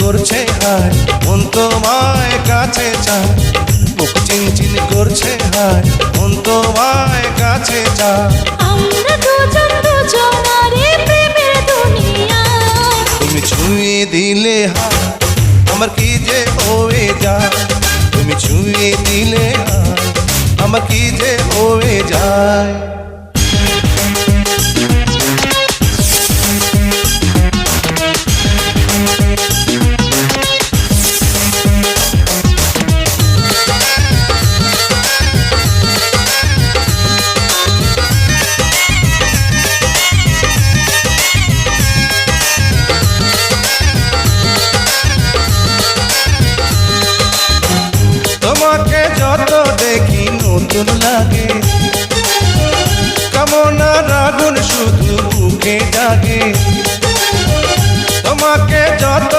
করছে হায়, মন তোমায় কাছে চায়। বুক চিনচিন করছে হায়, মন তোমায় কাছে চায়। আমরা দুজন দুজনারে প্রেমের দুনিয়া। তুমি ছুঁয়ে দিলে হায়, আমার কি যে হয়ে যায়। তুমি ছুঁয়ে দিলে হায়, আমার কি যে হয়ে যায়। তোমাকে যত দেখি নতুন লাগে, কামনার আগুন শুধু বুকে জাগে। তোমাকে যত